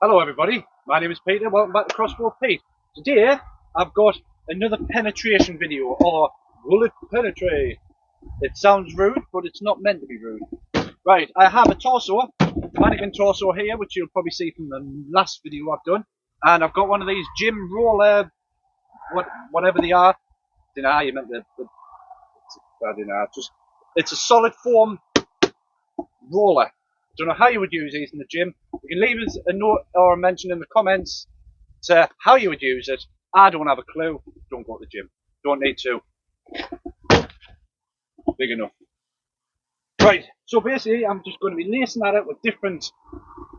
Hello everybody, my name is Peter, welcome back to Crossbow Pete. Today I've got another penetration video, or will it penetrate? It sounds rude, but it's not meant to be rude. Right, I have a torso, mannequin torso here, which you'll probably see from the last video I've done. And I've got one of these gym roller, whatever they are. I don't know how you meant I don't know, it's a solid form roller. Don't know how you would use these in the gym. You can leave us a note or a mention in the comments to how you would use it. I don't have a clue. Don't go to the gym. Don't need to. Big enough. Right, so basically I'm just going to be lacing at it with different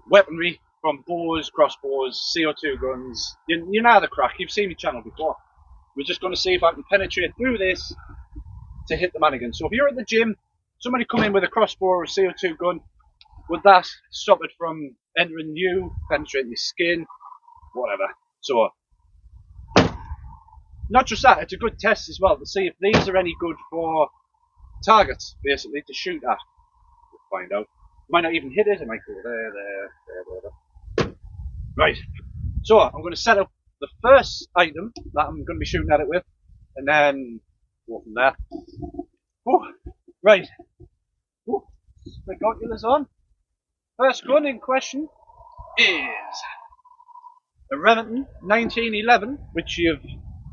weaponry, from bows, crossbows, CO2 guns. You know the crack, you've seen my channel before. We're just going to see if I can penetrate through this to hit the mannequin. So if you're at the gym, somebody come in with a crossbow or a CO2 gun, would that stop it from entering you, penetrating your skin, whatever? So, not just that, it's a good test as well to see if these are any good for targets, basically, to shoot at. We'll find out. Might not even hit it, it might go there. Right, so I'm going to set up the first item that I'm going to be shooting at it with, and then go from there. Oh, right. Oh, binoculars on. First gun in question is a Remington 1911, which you've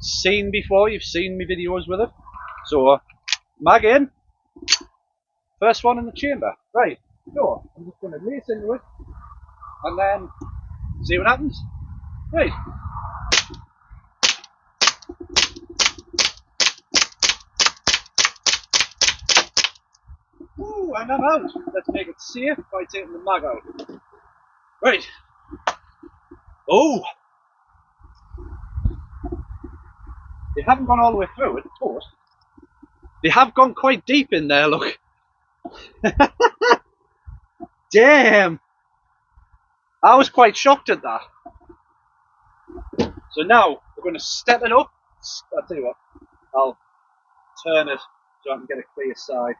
seen before. You've seen my videos with it. So, mag in. First one in the chamber. Right, so I'm just going to lace into it and then see what happens. Right. Ooh, and I'm out. Let's make it safe by taking the mag out. Right. Oh! They haven't gone all the way through it, but they have gone quite deep in there, look. Damn! I was quite shocked at that. So now we're going to step it up. I'll tell you what, I'll turn it so I can get a clear side.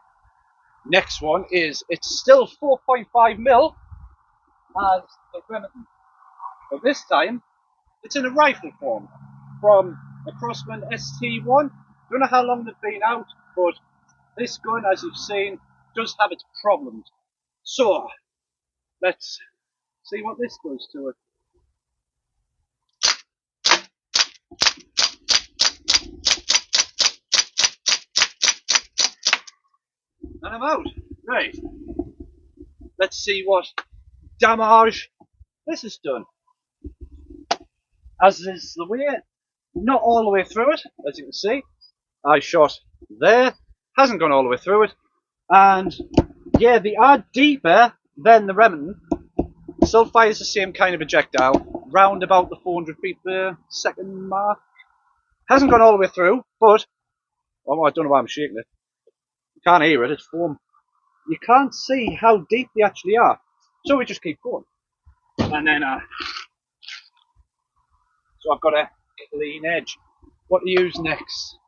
Next one is, it's still 4.5mm as the Remington, but this time it's in a rifle form from a Crossman ST1. Don't know how long they've been out, but this gun, as you've seen, does have its problems. So let's see what this does to it. And I'm out. Right. Let's see what damage this has done. As is the way, not all the way through it, as you can see. I shot there, hasn't gone all the way through it. And yeah, they are deeper than the Remington. Still fires the same kind of projectile, round about the 400 feet per second mark. Hasn't gone all the way through, but oh, I don't know why I'm shaking it. You can't hear it, it's foam. You can't see how deep they actually are. So we just keep going. And then, so I've got a clean edge. What to use next?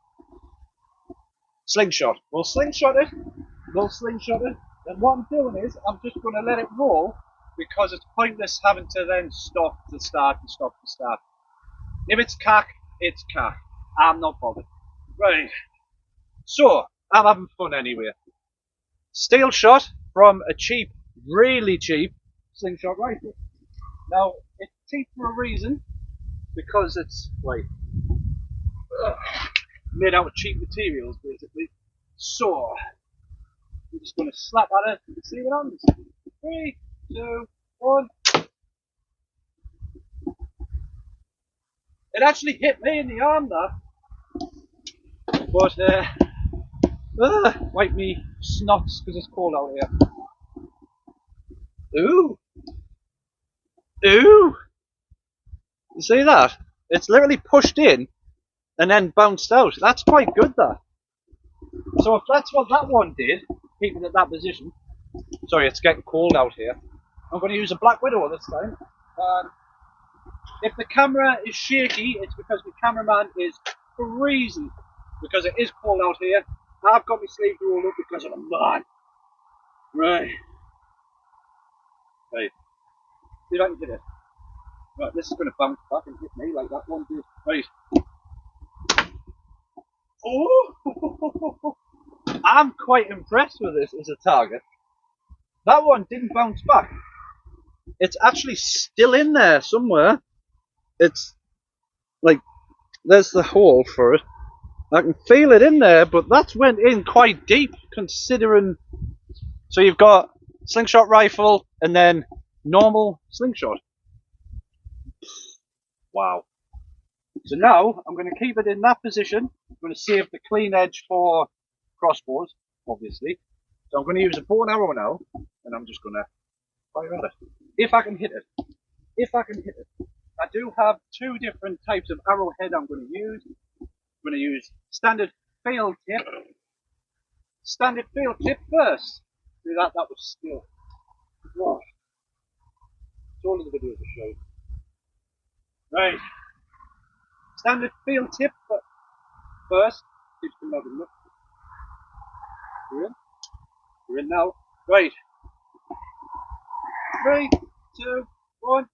Slingshot. We'll slingshot it. And what I'm doing is, I'm just going to let it roll, because it's pointless having to then stop to start and stop to start. If it's cack, it's cack. I'm not bothered. Right. So, I'm having fun anyway. Steel shot from a cheap, really cheap slingshot rifle. Now, it's cheap for a reason, because it's like made out of cheap materials, basically. So, I'm just going to slap at it and see what happens. 3, 2, 1. It actually hit me in the arm, that. But, wipe me snots because it's cold out here. Ooh! Ooh! You see that? It's literally pushed in and then bounced out. That's quite good, that. So if that's what that one did, keep it at that position. Sorry, it's getting cold out here. I'm going to use a Black Widow this time. If the camera is shaky, it's because the cameraman is freezing, because it is cold out here. I've got my sleeves rolled up because of a man. Right. Right. See if I can hit it. Right, this is going to bounce back and hit me like that one did. Right. Oh! I'm quite impressed with this as a target. That one didn't bounce back. It's actually still in there somewhere. It's like, there's the hole for it. I can feel it in there, but that went in quite deep considering. So you've got slingshot rifle and then normal slingshot. Wow. So now I'm going to keep it in that position. I'm going to save the clean edge for crossbows, obviously. So I'm going to use a bow and arrow now, and I'm just going to fire at it. If I can hit it. If I can hit it. I do have two different types of arrowhead I'm going to use. I'm going to use standard field tip. Standard field tip first. See that? That was skill. Gosh. It's all in the video to show you. Right. Standard field tip first. Keeps them moving. Look. You're in. You're in now. Right. 3, 2, 1.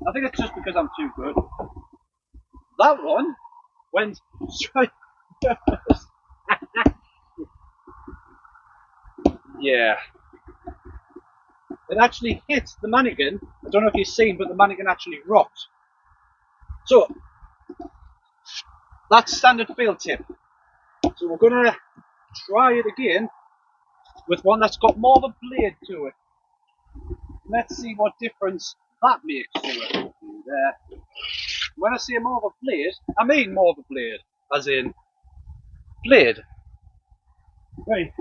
I think it's just because I'm too good. That one went straight. Yeah. It actually hit the mannequin. I don't know if you've seen, but the mannequin actually rocked. So, that's standard field tip. So we're going to try it again with one that's got more of a blade to it. Let's see what difference that makes to it. There. When I say more of a blade, I mean more of a blade, as in blade. Right.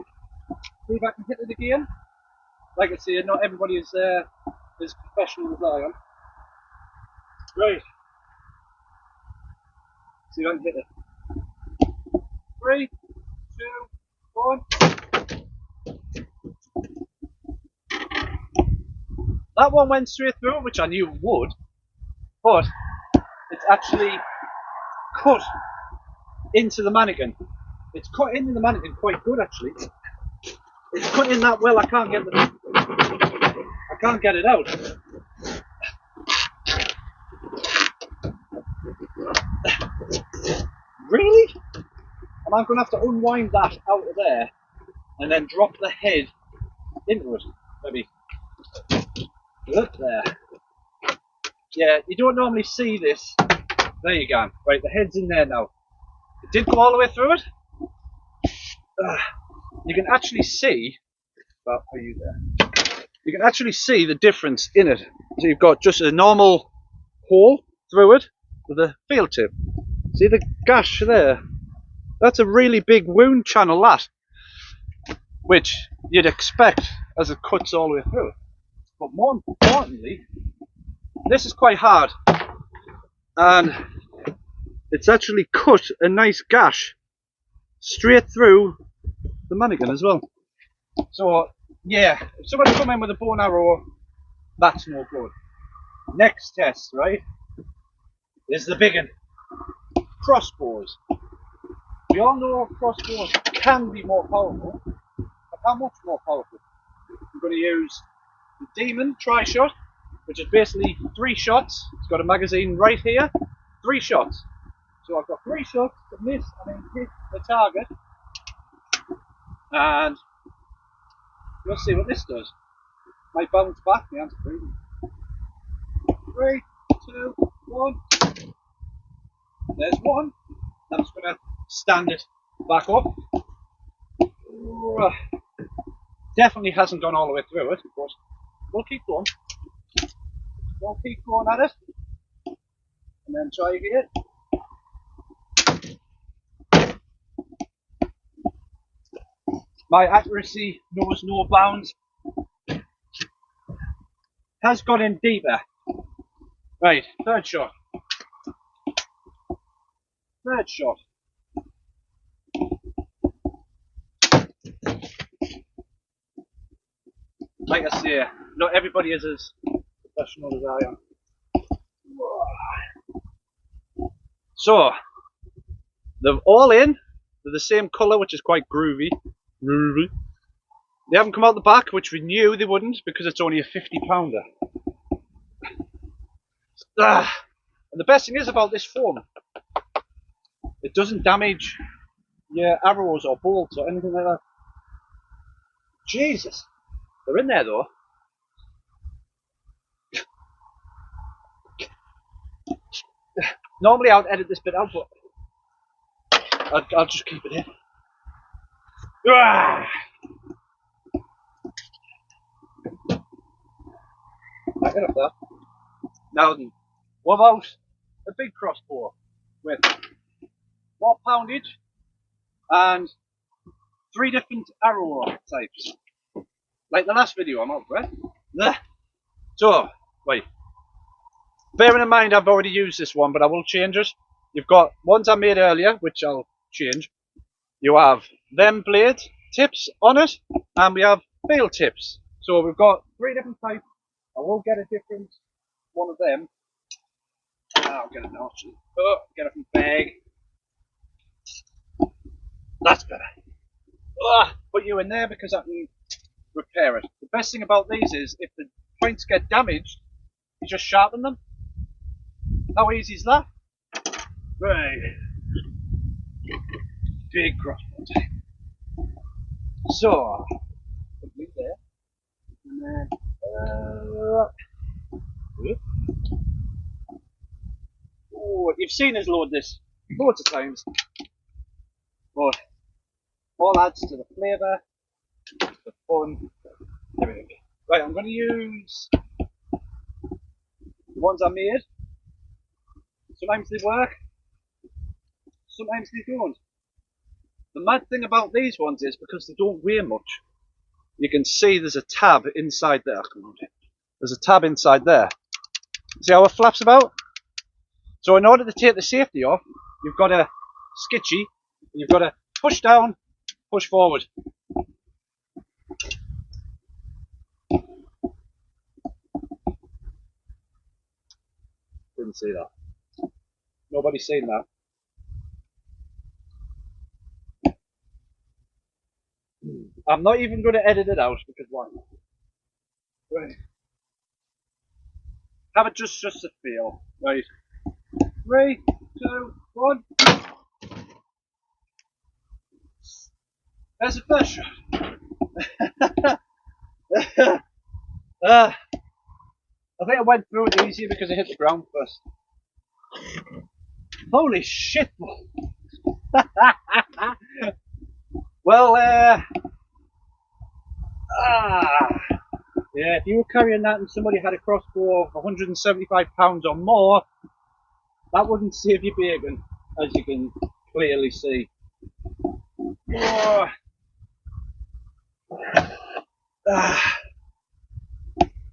See if I can hit it again. Like I say, not everybody is as professional as I am. Right. See if I can hit it. 3, 2, 1. That one went straight through, which I knew it would, but it's actually cut into the mannequin. It's cut into the mannequin quite good, actually. It's cut in that well. I can't get it out. Really? And I'm going to have to unwind that out of there and then drop the head into it. Maybe. Look there. Yeah, you don't normally see this. There you go. Right, the head's in there now. It did go all the way through it. You can actually see. Well, are you there? You can actually see the difference in it. So you've got just a normal hole through it with a field tip. See the gash there? That's a really big wound channel, that. Which you'd expect as it cuts all the way through it. But more importantly, this is quite hard. And it's actually cut a nice gash straight through the mannequin as well. So, yeah, if somebody come in with a bow and arrow, that's no good. Next test, right, is the big one. Crossbows. We all know crossbows can be more powerful, but how much more powerful? I'm going to use the Demon Tri-Shot, which is basically 3 shots. It's got a magazine right here, 3 shots. So I've got 3 shots to miss and then hit the target. And we'll see what this does. Might bounce back, the answer 3, 2, 1. There's one. I'm just going to stand it back up. Definitely hasn't gone all the way through it, but we'll keep going. We'll keep going at it. And then try again. My accuracy knows no bounds. Has gone in deeper. Right, third shot. Third shot. Like I say, not everybody is as professional as I am. So, they're all in. They're the same colour, which is quite groovy. They haven't come out the back, which we knew they wouldn't because it's only a 50-pounder. And the best thing is about this foam, it doesn't damage your arrows or bolts or anything like that. Jesus, they're in there though. Normally I would edit this bit out, but I'll just keep it in. Back it up there. Now then, what about a big crossbow with more poundage and 3 different arrow types? Like the last video, I'm out of breath. So, wait. Bearing in mind I've already used this one, but I will change it. You've got ones I made earlier, which I'll change. You have them blade tips on it, and we have fail tips. So we've got 3 different types. I will get a different one of them. I'll get it now. Oh, get it from the bag. That's better. Put you in there because I can repair it. The best thing about these is if the points get damaged, you just sharpen them. How easy is that? Right. Big crossbow time. So, put me there. And then, oh, you've seen us load this loads of times. But all adds to the flavour, the fun, everything. Right, I'm going to use the ones I made. Sometimes they work, sometimes they don't. The mad thing about these ones is because they don't weigh much, you can see there's a tab inside there. There's a tab inside there. See how it flaps about? So in order to take the safety off, you've got to skitchy, and you've got to push down, push forward. Didn't see that. Nobody's seen that. I'm not even going to edit it out because why? Right. Have it just a feel. Right. 3, 2, 1. There's the first shot. I think I went through it easier because I hit the ground first. Holy shit! Well, yeah, if you were carrying that and somebody had a crossbow of 175 pounds or more, that wouldn't save you bacon, as you can clearly see.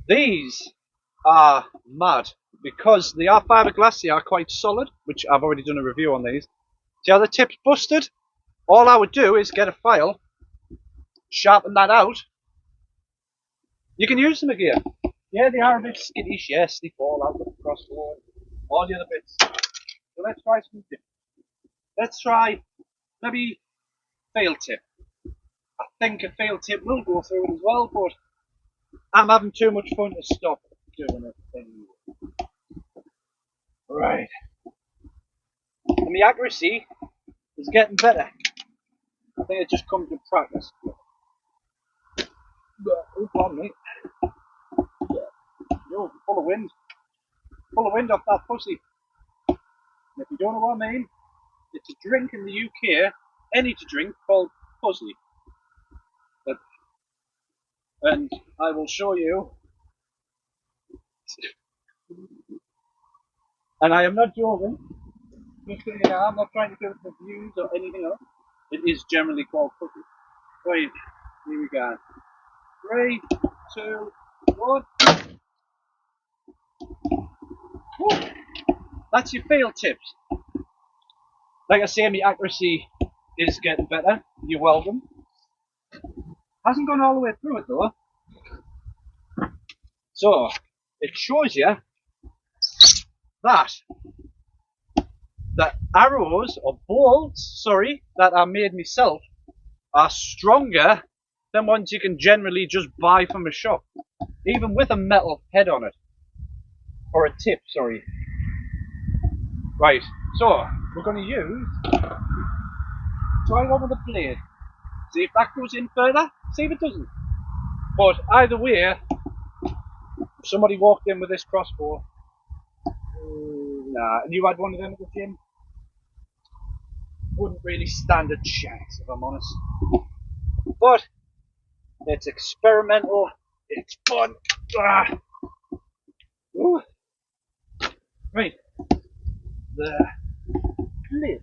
These are mad because they are fiberglass, they are quite solid, which I've already done a review on these. See how the tip's busted? All I would do is get a file, sharpen that out. You can use them again. Yeah, they are a bit skittish, yes, they fall out of the crossbow, all the other bits. So let's try something different. Let's try maybe fail tip. I think a fail tip will go through it as well, but I'm having too much fun to stop doing it anyway. Right. And the accuracy is getting better. I think it just comes with practice. Oh, pardon me. Yo, full of wind. Full of wind off that pussy. And if you don't know what I mean, it's a drink in the UK, energy drink called pussy. And I will show you. And I am not joking. Just so you know, I'm not trying to do it for views or anything else. It is generally called pussy. Right, here we go. 3, 2, 1. Woo. That's your fail tips. Like I say, my accuracy is getting better. You're welcome. Hasn't gone all the way through it though. So, it shows you that the arrows or bolts, that I made myself are stronger them ones you can generally just buy from a shop, even with a metal head on it, or a tip, sorry. Right, so we're going to use, try one with a blade, see if that goes in further, see if it doesn't. But either way, if somebody walked in with this crossbow, nah, and you had one of them at the gym, wouldn't really stand a chance, if I'm honest. But it's experimental, it's fun. Ah. Ooh. Right, the lid.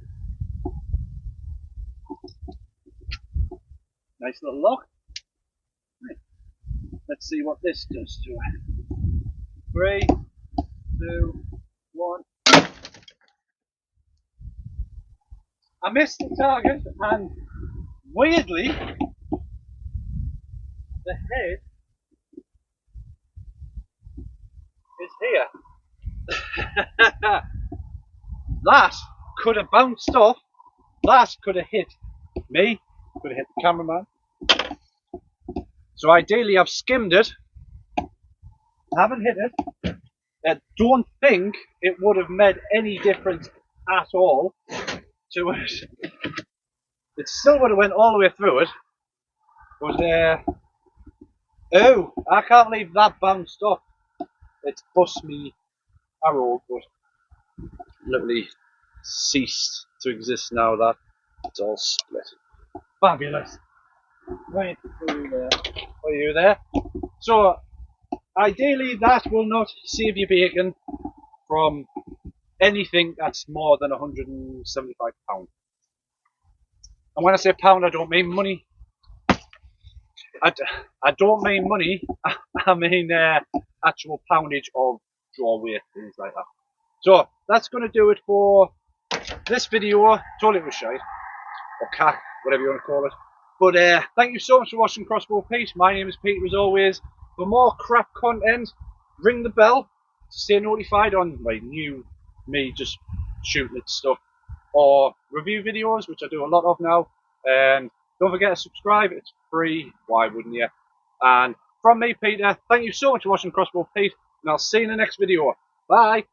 Nice little lock. Right. Let's see what this does to it. 3, 2, 1. I missed the target, and weirdly, the head is here. That could have bounced off. That could have hit me. Could have hit the cameraman. So ideally, I've skimmed it. I haven't hit it. I don't think it would have made any difference at all to it. It still would have went all the way through it. But oh, I can't believe that bounced off. It's bust me arrow, but literally ceased to exist now that it's all split. Fabulous. Right, are you there? So, ideally that will not save your bacon from anything that's more than £175. And when I say pound, I don't mean money. I don't mean money, I mean actual poundage of draw weight, things like that. So, that's going to do it for this video. Told it was shite, or cack, whatever you want to call it. But thank you so much for watching Crossbow Pete. My name is Peter as always. For more crap content, ring the bell to stay notified on my new me just shooting at stuff, or review videos, which I do a lot of now. And don't forget to subscribe, it's free, why wouldn't you? And from me, Peter, thank you so much for watching Crossbow Pete, and I'll see you in the next video. Bye!